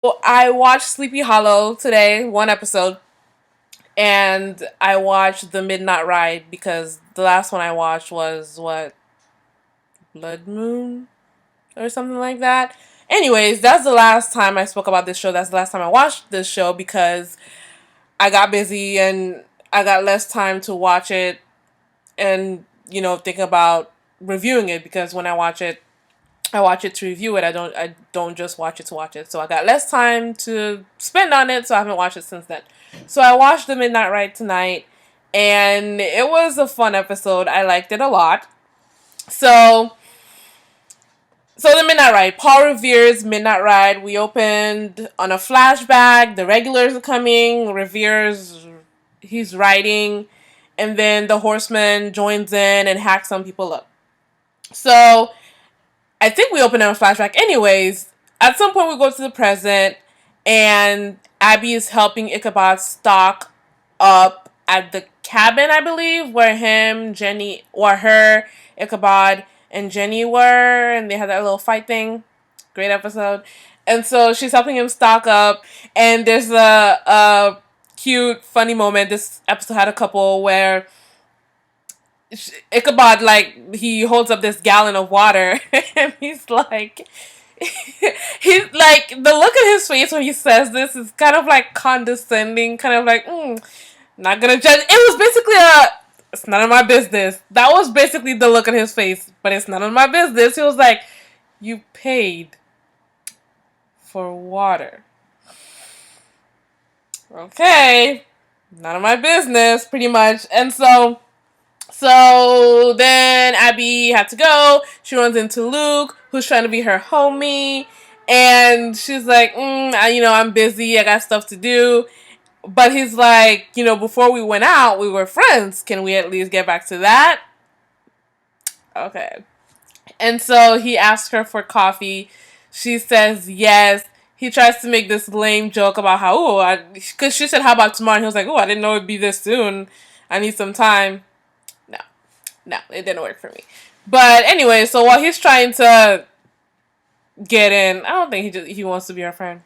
Well, I watched Sleepy Hollow today, one episode, and I watched The Midnight Ride because the last one I watched was what, Blood Moon or something like that. Anyways, that's the last time I spoke about this show. That's the last time I watched this show because I got busy and I got less time to watch it and think about reviewing it because when I watch it to review it. I don't just watch it to watch it. So I got less time to spend on it, so I haven't watched it since then. So I watched The Midnight Ride tonight, and it was a fun episode. I liked it a lot. So The Midnight Ride, Paul Revere's Midnight Ride. We opened on a flashback. The regulars are coming. Revere's he's riding, and then the Horseman joins in and hacks some people up. So I think we open up a flashback. Anyways, at some point we go to the present, and Abbie is helping Ichabod stock up at the cabin, I believe, where her, Ichabod, and Jenny were, and they had that little fight thing. Great episode. And so she's helping him stock up, and there's a cute, funny moment. This episode had a couple where Ichabod, like, he holds up this gallon of water and he's like, he's like, the look on his face when he says this is kind of like condescending, kind of like, not gonna judge. It was basically it's none of my business. That was basically the look on his face, but it's none of my business. He was like, you paid for water. Okay, none of my business, pretty much. And so then Abbie had to go. She runs into Luke, who's trying to be her homie, and she's like, I'm busy. I got stuff to do. But he's like, before we went out, we were friends. Can we at least get back to that? Okay. And so he asks her for coffee. She says yes. He tries to make this lame joke about how, because she said, how about tomorrow? And he was like, I didn't know it'd be this soon. I need some time. No, no, it didn't work for me. But anyway, so while he's trying to get in, I don't think he wants to be her friend.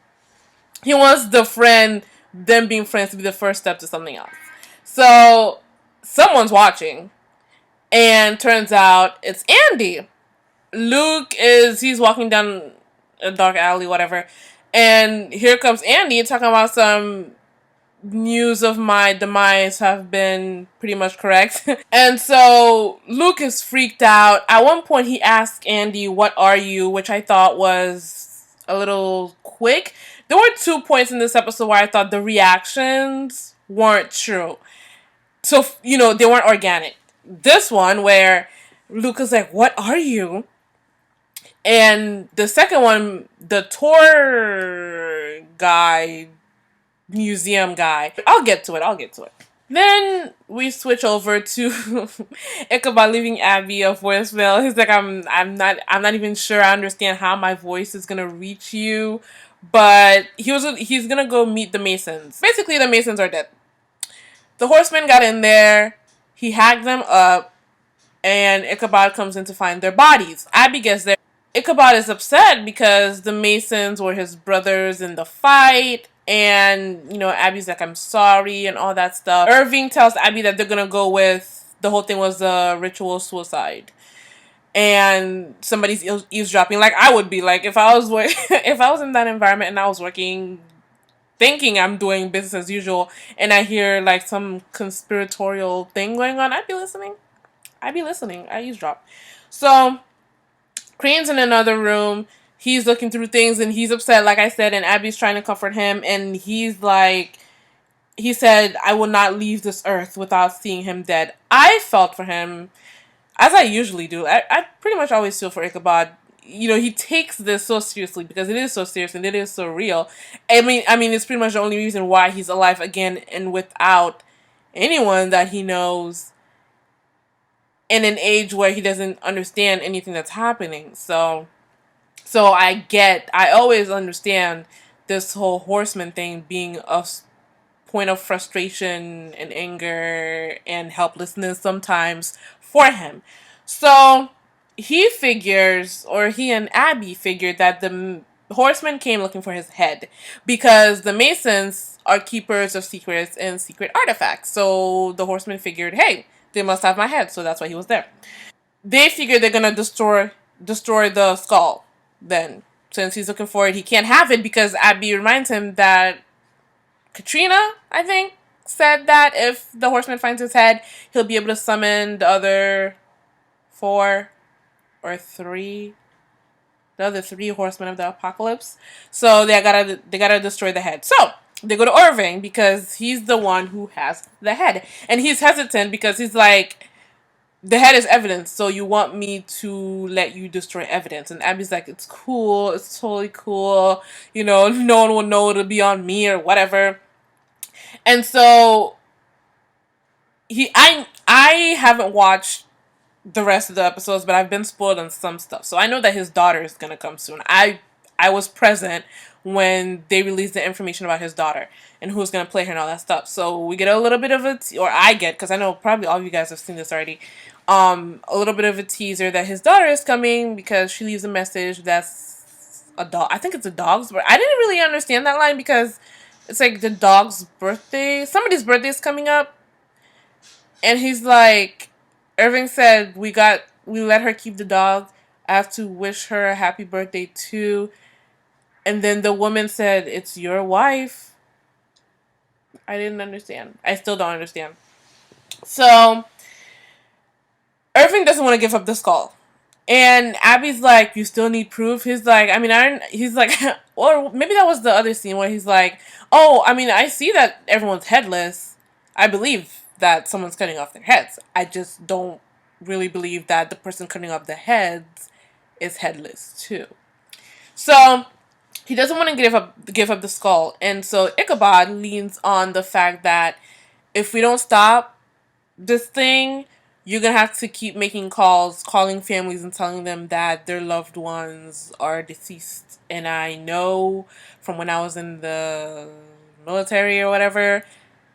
He wants them being friends, to be the first step to something else. So someone's watching, and turns out it's Andy. He's walking down a dark alley, whatever, and here comes Andy talking about some news of my demise have been pretty much correct. And so Luke is freaked out. At one point, he asked Andy, "What are you?" which I thought was a little quick. There were 2 points in this episode where I thought the reactions weren't true. So, they weren't organic. This one, where Luke is like, "What are you?" And the second one, the tour guy, museum guy. I'll get to it. Then we switch over to Ichabod leaving Abbie of voicemail. He's like, I'm not even sure I understand how my voice is gonna reach you, but he's gonna go meet the Masons. Basically, the Masons are dead. The Horseman got in there. He hacked them up, and Ichabod comes in to find their bodies. Abbie gets there. Ichabod is upset because the Masons were his brothers in the fight. And, Abbie's like, I'm sorry, and all that stuff. Irving tells Abbie that they're gonna go with the whole thing was a ritual suicide. And somebody's eavesdropping. Like I would be. Like if I was if I was in that environment and I was working, thinking I'm doing business as usual, and I hear like some conspiratorial thing going on, I'd be listening. I eavesdrop. So Crane's in another room. He's looking through things and he's upset, like I said, and Abbie's trying to comfort him, and he's like, he said, I will not leave this earth without seeing him dead. I felt for him, as I usually do. I pretty much always feel for Ichabod. He takes this so seriously because it is so serious and it is so real. I mean, it's pretty much the only reason why he's alive again and without anyone that he knows in an age where he doesn't understand anything that's happening. So I always understand this whole Horseman thing being a point of frustration and anger and helplessness sometimes for him. So he and Abbie figured that the Horseman came looking for his head because the Masons are keepers of secrets and secret artifacts. So the Horseman figured, hey, they must have my head, so that's why he was there. They figure they're gonna destroy the skull. Then, since he's looking for it, he can't have it because Abbie reminds him that Katrina, I think, said that if the Horseman finds his head, he'll be able to summon the other four or three, the other three horsemen of the apocalypse. So they gotta destroy the head. So they go to Irving because he's the one who has the head, and he's hesitant because he's like, the head is evidence, so you want me to let you destroy evidence? And Abbie's like, it's cool, it's totally cool. No one will know it'll be on me or whatever. And so I haven't watched the rest of the episodes, but I've been spoiled on some stuff. So I know that his daughter is gonna come soon. I was present when they released the information about his daughter and who's gonna play her and all that stuff. So we get a little bit of or I get, because I know probably all of you guys have seen this already. A little bit of a teaser that his daughter is coming because she leaves a message that's a dog. I think it's a dog's, but I didn't really understand that line because it's like the dog's birthday. Somebody's birthday is coming up, and he's like, Irving said, we let her keep the dog. I have to wish her a happy birthday too. And then the woman said, it's your wife. I didn't understand. I still don't understand. So Irving doesn't want to give up the skull. And Abbie's like, you still need proof? He's like, he's like, or maybe that was the other scene where he's like, oh, I see that everyone's headless. I believe that someone's cutting off their heads. I just don't really believe that the person cutting off the heads is headless too. So he doesn't want to give up the skull. And so Ichabod leans on the fact that if we don't stop this thing, you're going to have to keep making calls, calling families and telling them that their loved ones are deceased. And I know from when I was in the military or whatever,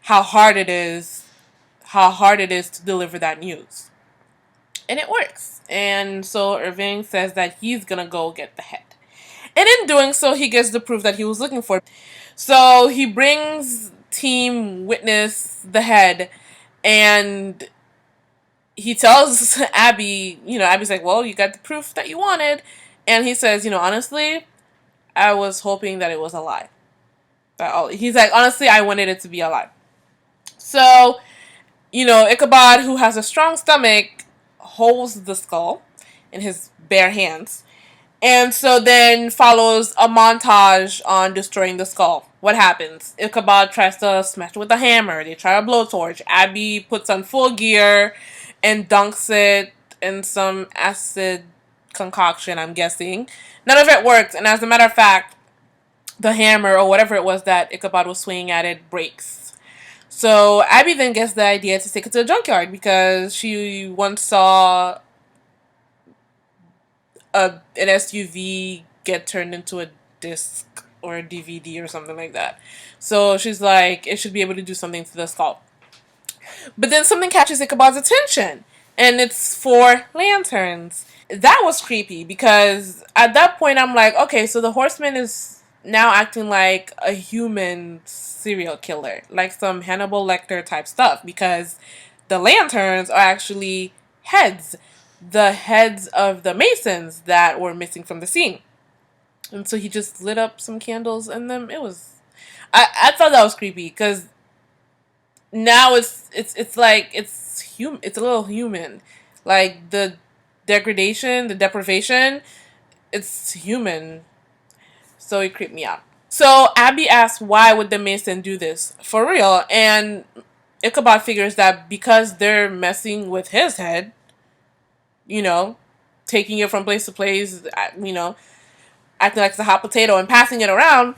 how hard it is to deliver that news. And it works. And so Irving says that he's going to go get the head. And in doing so, he gets the proof that he was looking for. So he brings Team Witness the head, and he tells Abbie, Abbie's like, well, you got the proof that you wanted. And he says, honestly, I was hoping that it was a lie. He's like, honestly, I wanted it to be a lie. So, Ichabod, who has a strong stomach, holds the skull in his bare hands. And so then follows a montage on destroying the skull. What happens? Ichabod tries to smash it with a hammer. They try a blowtorch. Abbie puts on full gear and dunks it in some acid concoction, I'm guessing. None of it works. And as a matter of fact, the hammer or whatever it was that Ichabod was swinging at it breaks. So Abbie then gets the idea to take it to the junkyard because she once saw an SUV get turned into a disc or a DVD or something like that. So she's like, it should be able to do something to the skull. But then something catches Ichabod's attention, and it's 4 lanterns. That was creepy because at that point I'm like, okay, so the Horseman is now acting like a human serial killer, like some Hannibal Lecter type stuff, because the lanterns are actually heads. The heads of the Masons that were missing from the scene. And so he just lit up some candles and then it was... I thought that was creepy because now it's like it's a little human. Like the degradation, the deprivation, it's human. So it creeped me out. So Abbie asks, why would the Mason do this for real? And Ichabod figures that because they're messing with his head, taking it from place to place, acting like it's a hot potato and passing it around,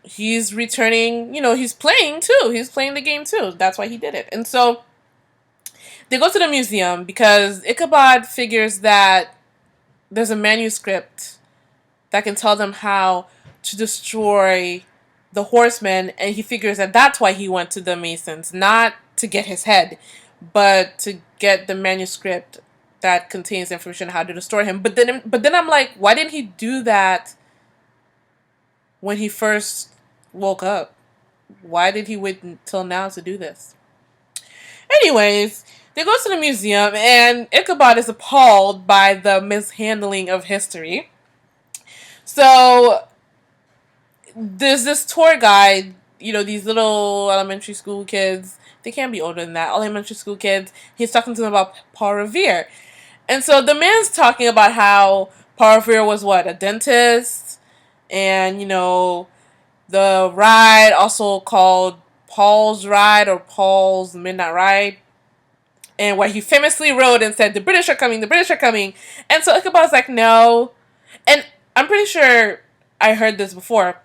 he's returning, he's playing too. He's playing the game too. That's why he did it. And so they go to the museum because Ichabod figures that there's a manuscript that can tell them how to destroy the Horseman, and he figures that that's why he went to the Masons, not to get his head, but to get the manuscript that contains information on how to destroy him. But then I'm like, why didn't he do that when he first woke up. Why did he wait until now to do this? Anyways, they go to the museum, and Ichabod is appalled by the mishandling of history. So there's this tour guide, these little elementary school kids. They can't be older than that. Elementary school kids. He's talking to them about Paul Revere. And so the man's talking about how Paul Revere was what? A dentist. And, the ride, also called Paul's Ride or Paul's Midnight Ride. And where he famously rode and said, the British are coming, the British are coming. And so Ichabod's like, no. And I'm pretty sure I heard this before.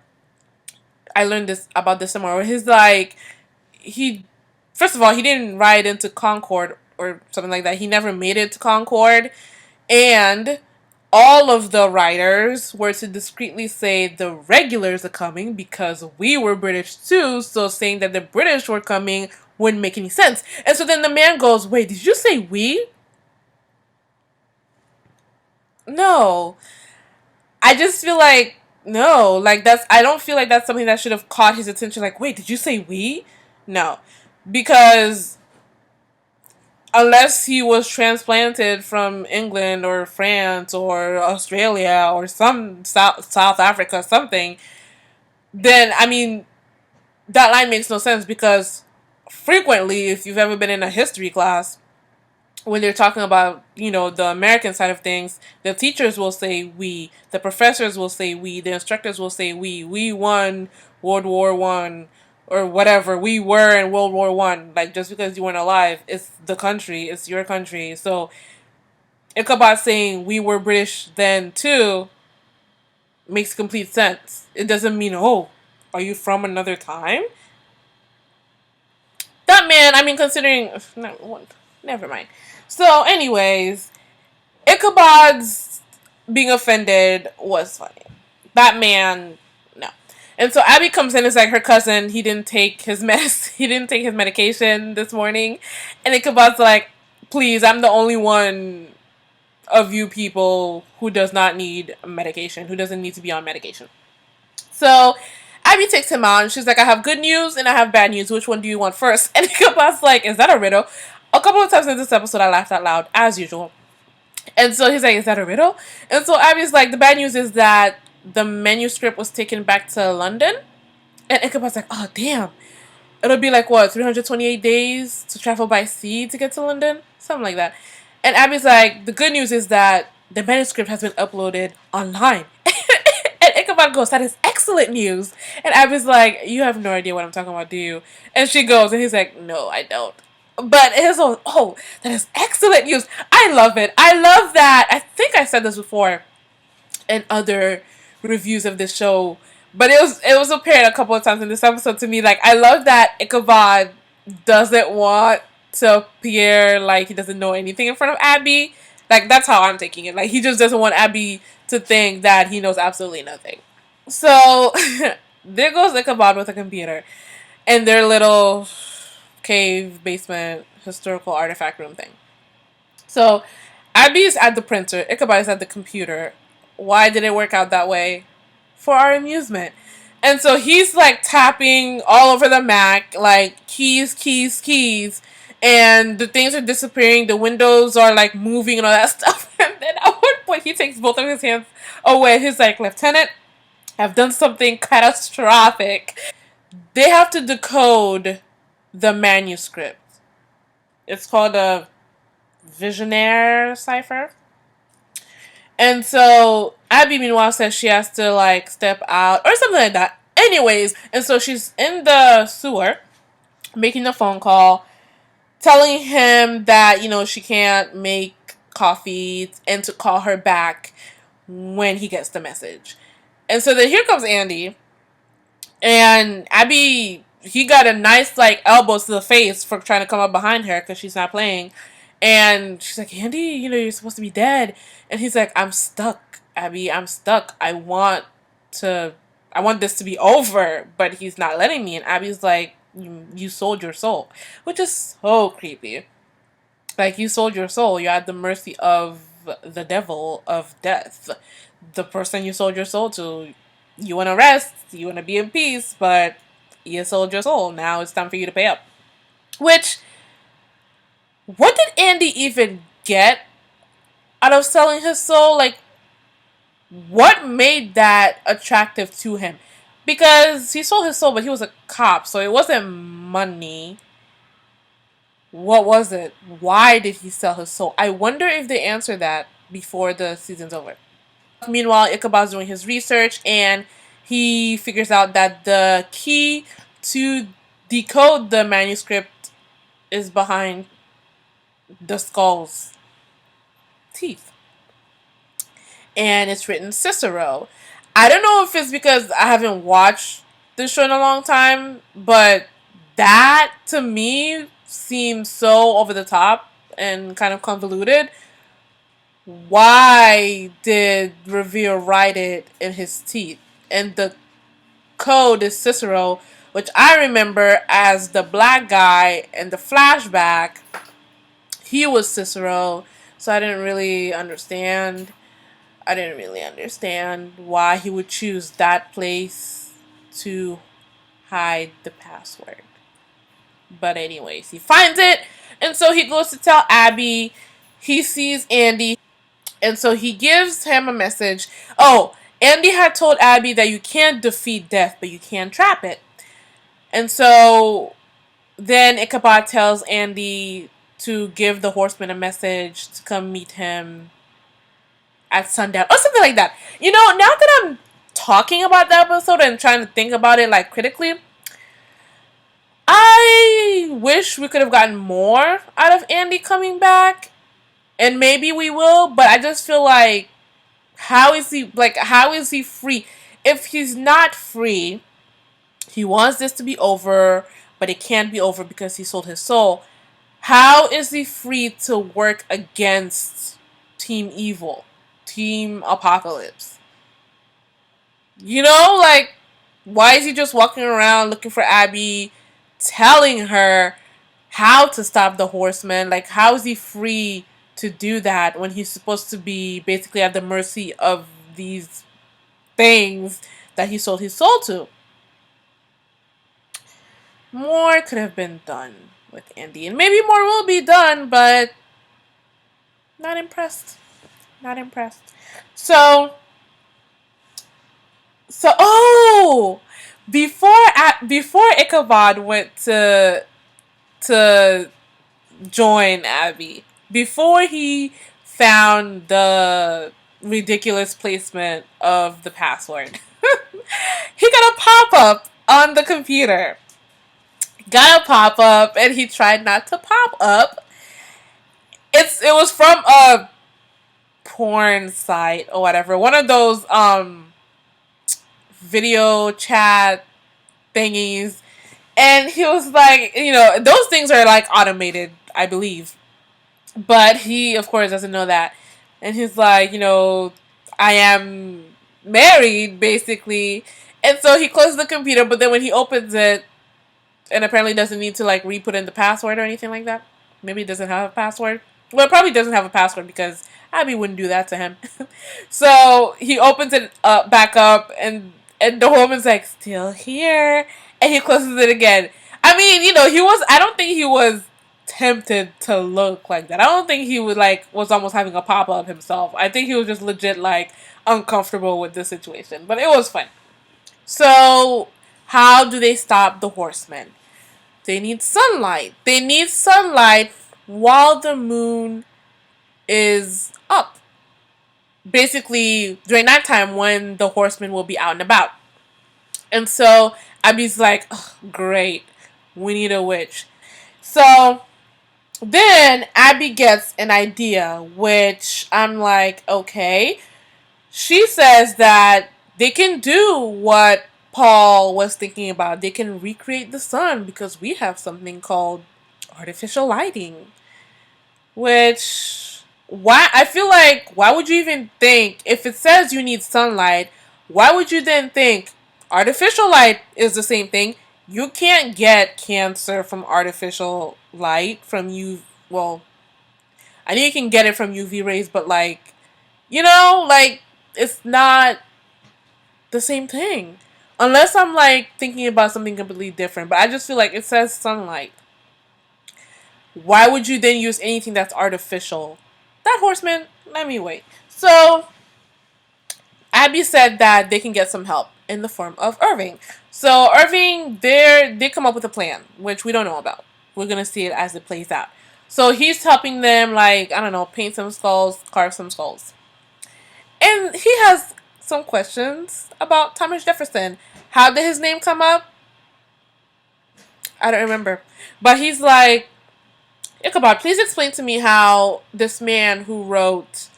I learned this about this somewhere. Where he's like, first of all, he didn't ride into Concord or something like that. He never made it to Concord. And all of the writers were to discreetly say the regulars are coming because we were British too. So saying that the British were coming wouldn't make any sense. And so then the man goes, wait, did you say we? No. I just feel like, no, I don't feel like that's something that should have caught his attention. Like, wait, did you say we? No. Because unless he was transplanted from England or France or Australia or some South Africa, something, then, I mean, that line makes no sense because frequently, if you've ever been in a history class, when they're talking about, the American side of things, the teachers will say we, the professors will say we, the instructors will say we won World War I, or whatever, we were in World War I. Like, just because you weren't alive, it's the country, it's your country. So, Ichabod saying we were British then too makes complete sense. It doesn't mean, oh, are you from another time? That man, I mean, considering, no, never mind. So, anyways, Ichabod's being offended was funny. That man, no. And so Abbie comes in, it's like her cousin, he didn't take his medication this morning. And Ichabod's like, please, I'm the only one of you people who does not need medication, who doesn't need to be on medication. So Abbie takes him out and she's like, I have good news and I have bad news. Which one do you want first? And Ichabod's like, is that a riddle? A couple of times in this episode I laughed out loud, as usual. And so he's like, is that a riddle? And so Abbie's like, the bad news is that the manuscript was taken back to London. And Ichabod's like, oh, damn. It'll be like, what, 328 days to travel by sea to get to London? Something like that. And Abbie's like, the good news is that the manuscript has been uploaded online. And Ichabod goes, that is excellent news. And Abbie's like, you have no idea what I'm talking about, do you? And she goes, and he's like, no, I don't. But his own, oh, that is excellent news. I love it. I love that. I think I said this before in other reviews of this show, but it was apparent a couple of times in this episode to me. Like, I love that Ichabod doesn't want to appear like he doesn't know anything in front of Abbie. Like, that's how I'm taking it. Like, he just doesn't want Abbie to think that he knows absolutely nothing. So there goes Ichabod with a computer and their little cave basement historical artifact room thing. So Abbie's at the printer, Ichabod is at the computer. Why did it work out that way? For our amusement. And so he's like tapping all over the Mac, like keys, keys, keys, and the things are disappearing, the windows are like moving and all that stuff. And then at one point he takes both of his hands away. He's like, Lieutenant, I've done something catastrophic. They have to decode the manuscript. It's called a Visionaire cipher. And so Abbie, meanwhile, says she has to like step out or something like that. Anyways, and so she's in the sewer making a phone call, telling him that, she can't make coffee and to call her back when he gets the message. And so then here comes Andy. And Abbie, he got a nice like elbow to the face for trying to come up behind her because she's not playing. And she's like, Andy, you're supposed to be dead. And he's like, I'm stuck, Abbie. I'm stuck. I want this to be over, but he's not letting me. And Abbie's like, you sold your soul, which is so creepy. Like, you sold your soul. You're at the mercy of the devil of death. The person you sold your soul to You want to rest, you want to be in peace, but you sold your soul. Now it's time for you to pay up. Which, what did Andy even get out of selling his soul? Like, what made that attractive to him? Because he sold his soul, but he was a cop, so it wasn't money. What was it? Why did he sell his soul? I wonder if they answer that before the season's over. Meanwhile, Ichabod's doing his research and he figures out that the key to decode the manuscript is behind the skull's teeth. And it's written Cicero. I don't know if it's because I haven't watched this show in a long time, but that to me seems so over the top and kind of convoluted. Why did Revere write it in his teeth? And the code is Cicero, which I remember as the black guy in the flashback. He was Cicero, so I didn't really understand. I didn't really understand why he would choose that place to hide the password. But anyways, he finds it, and so he goes to tell Abbie. He sees Andy, and so he gives him a message. Oh, Andy had told Abbie that you can't defeat death, but you can trap it. And so then Ichabod tells Andy to give the Horseman a message to come meet him at sundown or something like that. You know, now that I'm talking about that episode and trying to think about it like critically, I wish we could have gotten more out of Andy coming back, and maybe we will, but I just feel like how is he free? If he's not free, he wants this to be over, but it can't be over because he sold his soul. How is he free to work against Team Evil, Team Apocalypse? You know, like, why is he just walking around looking for Abbie, telling her how to stop the Horseman? Like, how is he free to do that when he's supposed to be basically at the mercy of these things that he sold his soul to? More could have been done with Andy, and maybe more will be done, but not impressed. Not impressed. So, oh, before Ichabod went to join Abbie, before he found the ridiculous placement of the password, he got a pop up on the computer. Got a pop up, and he tried not to pop up. It was from a porn site or whatever, one of those video chat thingies, and he was like, you know, those things are like automated, I believe, but he of course doesn't know that, and he's like, you know, I am married basically, and so he closes the computer, but then when he opens it, and apparently doesn't need to like re-put in the password or anything like that. Maybe it doesn't have a password. Well, it probably doesn't have a password because Abbie wouldn't do that to him. So he opens it back up, and the woman's like, still here, and he closes it again. I mean, you know, he was. I don't think he was tempted to look like that. I don't think he was almost having a pop up himself. I think he was just legit like uncomfortable with the situation. But it was fun. So how do they stop the Horsemen? They need sunlight. They need sunlight while the moon is up. Basically, during that time when the Horsemen will be out and about. And so Abbie's like, great, we need a witch. So then Abbie gets an idea, which I'm like, okay. She says that they can do what Paul was thinking about. They can recreate the sun because we have something called artificial lighting. Which, why? I feel like, why would you even think, if it says you need sunlight, why would you then think artificial light is the same thing? You can't get cancer from artificial light, from well, I know you can get it from UV rays, but like, you know, like, it's not the same thing. Unless I'm like thinking about something completely different. But I just feel like it says sunlight. Why would you then use anything that's artificial? That horseman, let me wait. So Abbie said that they can get some help in the form of Irving. So Irving, they come up with a plan, which we don't know about. We're gonna see it as it plays out. So he's helping them, like, I don't know, paint some skulls, carve some skulls. And he has some questions about Thomas Jefferson. How did his name come up? I don't remember. But he's like, Ichabod, please explain to me how this man who wrote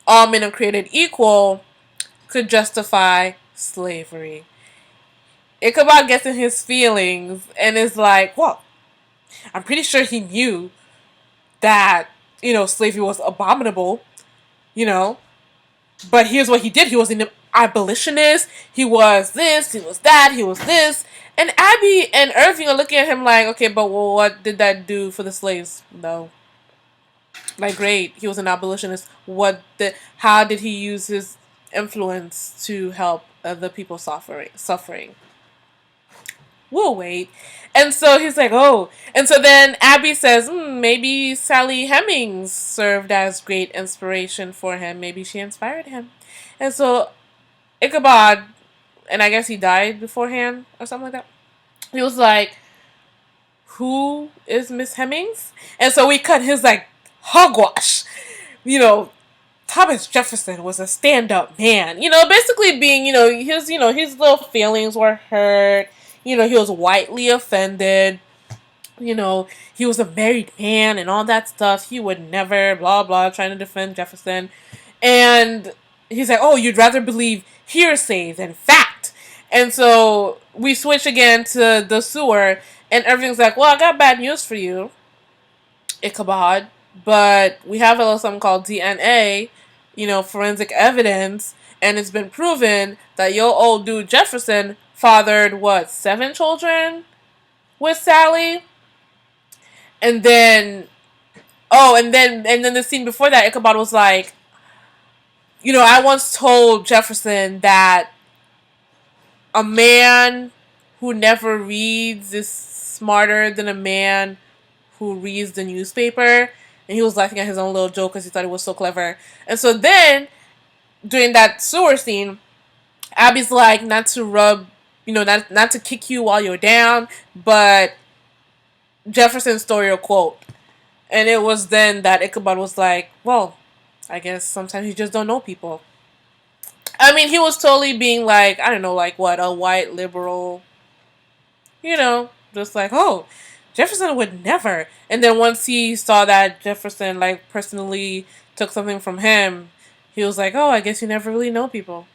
All Men Are Created Equal could justify slavery. Ichabod gets in his feelings and is like, well, I'm pretty sure he knew that, slavery was abominable, you know, but here's what he did. He was an abolitionist. He was this, he was that, he was this. And Abbie and Irving are looking at him like, okay, but what did that do for the slaves? No. Like, great, he was an abolitionist. How did he use his influence to help the people suffering? We'll wait. And so he's like, oh. And so then Abbie says, maybe Sally Hemings served as great inspiration for him. Maybe she inspired him. And so Ichabod, and I guess he died beforehand or something like that. He was like, who is Miss Hemings? And so we cut his like hogwash. Thomas Jefferson was a stand-up man. Basically being, his little feelings were hurt. He was widely offended. He was a married man and all that stuff. He would never, blah, blah, trying to defend Jefferson. And he's like, oh, you'd rather believe hearsay than fact. And so we switch again to the sewer. And everything's like, well, I got bad news for you, Ichabod. But we have a little something called DNA, forensic evidence. And it's been proven that your old dude Jefferson fathered, 7 children with Sally? And then, and then the scene before that, Ichabod was like, I once told Jefferson that a man who never reads is smarter than a man who reads the newspaper. And he was laughing at his own little joke because he thought it was so clever. And so then, during that sewer scene, Abbie's like, not to rub, not to kick you while you're down, but Jefferson's story or quote. And it was then that Ichabod was like, well, I guess sometimes you just don't know people. I mean, he was totally being like, I don't know, like what, a white liberal, just like, oh, Jefferson would never. And then once he saw that Jefferson, like, personally took something from him, he was like, oh, I guess you never really know people.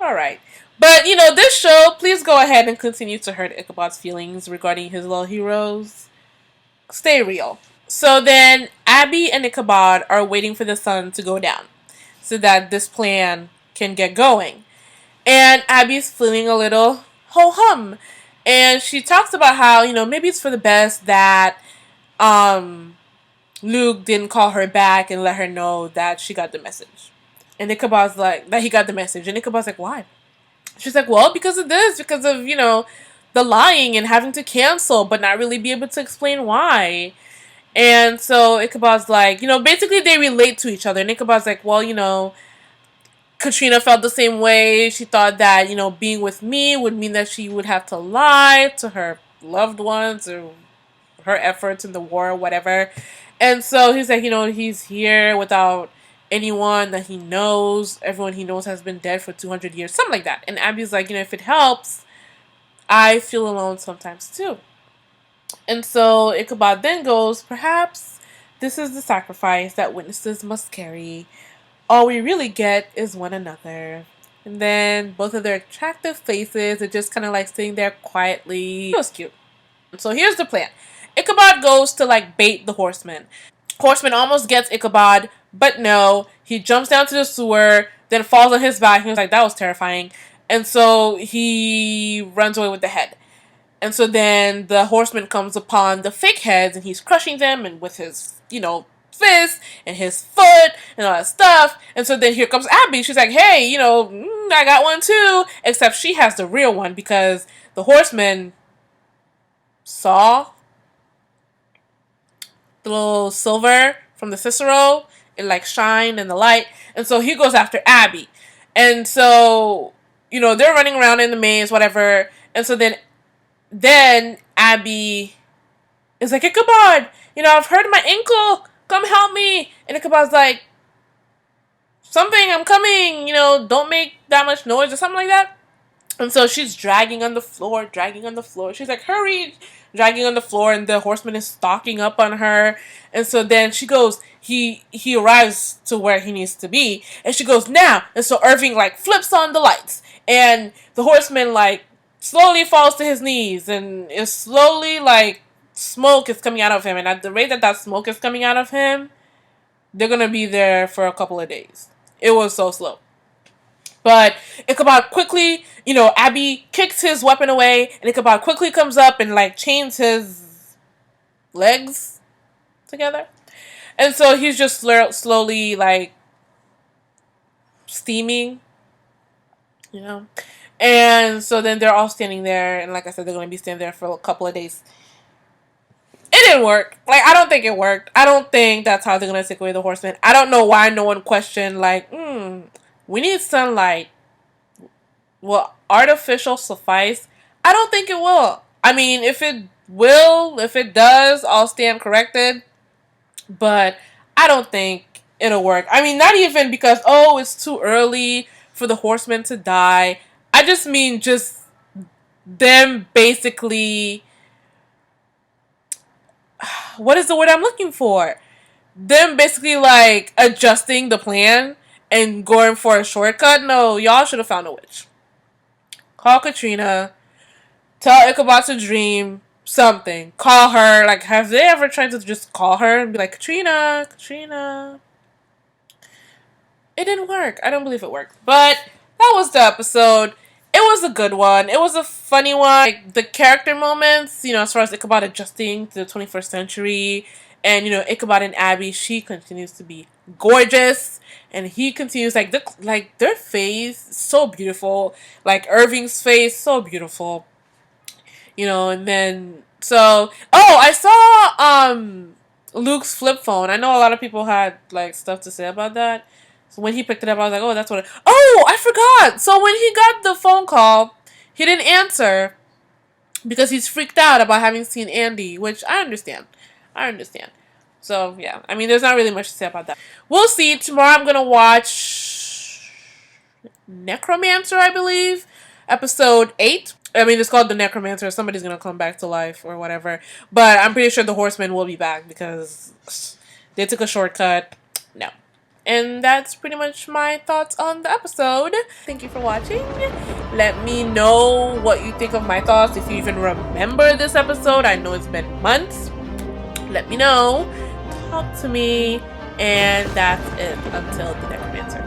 All right. But, this show, please go ahead and continue to hurt Ichabod's feelings regarding his little heroes. Stay real. So then Abbie and Ichabod are waiting for the sun to go down so that this plan can get going. And Abbie's feeling a little ho-hum. And she talks about how, maybe it's for the best that Luke didn't call her back and let her know that she got the message. And Ichabod's like, that he got the message. And Ichabod's like, why? She's like, well, because of this, because of, the lying and having to cancel, but not really be able to explain why. And so Ichabod's like, basically they relate to each other. And Ichabod's like, well, Katrina felt the same way. She thought that, being with me would mean that she would have to lie to her loved ones or her efforts in the war or whatever. And so he's like, he's here without anyone that he knows. Everyone he knows has been dead for 200 years. Something like that. And Abbie's like, if it helps, I feel alone sometimes too. And so Ichabod then goes, perhaps this is the sacrifice that witnesses must carry. All we really get is one another. And then both of their attractive faces are just kind of like sitting there quietly. It was cute. So here's the plan. Ichabod goes to like bait the horseman. Horseman almost gets Ichabod, but no. He jumps down to the sewer, then falls on his back. He was like, that was terrifying. And so he runs away with the head. And so then the horseman comes upon the fake heads and he's crushing them and with his, fist and his foot and all that stuff. And so then here comes Abbie. She's like, hey, you know, I got one too. Except she has the real one because the Horseman saw the little silver from the Cicero. It like shined in the light. And so he goes after Abbie. And so, you know, they're running around in the maze, whatever. And so then Abbie is like, Ichabod, you know, I've hurt my ankle. Come help me. And Ichabod's like, something, I'm coming. You know, don't make that much noise or something like that. And so she's dragging on the floor. She's like, hurry, dragging on the floor. And the Horseman is stalking up on her. And so then she goes, he arrives to where he needs to be. And she goes, now. And so Irving, like, flips on the lights. And the Horseman, like, slowly falls to his knees. And is slowly, like, smoke is coming out of him. And at the rate that smoke is coming out of him, they're going to be there for a couple of days. It was so slow. But Ichabod quickly, you know, Abbie kicks his weapon away, and Ichabod quickly comes up and, like, chains his legs together. And so he's just slowly, like, steaming, you know. And so then they're all standing there, and like I said, they're going to be standing there for a couple of days. It didn't work. Like, I don't think it worked. I don't think that's how they're going to take away the Horseman. I don't know why no one questioned, like, we need sunlight. Will artificial suffice? I don't think it will. I mean, if it does, I'll stand corrected. But I don't think it'll work. I mean, not even because, oh, it's too early for the Horseman to die. I just mean just them basically... What is the word I'm looking for? Them basically, like, adjusting the plan and going for a shortcut. No, y'all should have found a witch. Call Katrina. Tell Ichabod to dream something. Call her. Like, have they ever tried to just call her and be like, Katrina? It didn't work. I don't believe it worked. But that was the episode. It was a good one. It was a funny one. Like, the character moments, you know, as far as Ichabod adjusting to the 21st century. And, you know, Ichabod and Abbie, she continues to be gorgeous. And he continues, like their face, so beautiful. Like, Irving's face, so beautiful. You know, and then, so, oh, I saw, Luke's flip phone. I know a lot of people had, like, stuff to say about that. So when he picked it up, I was like, oh, that's what oh, I forgot! So when he got the phone call, he didn't answer because he's freaked out about having seen Andy, which I understand. So, yeah. I mean, there's not really much to say about that. We'll see. Tomorrow I'm going to watch Necromancer, I believe. Episode 8. I mean, it's called The Necromancer. Somebody's going to come back to life or whatever. But I'm pretty sure the Horseman will be back because they took a shortcut. No. And that's pretty much my thoughts on the episode. Thank you for watching. Let me know what you think of my thoughts. If you even remember this episode. I know it's been months. Let me know. Talk to me. And that's it until the Necromancer.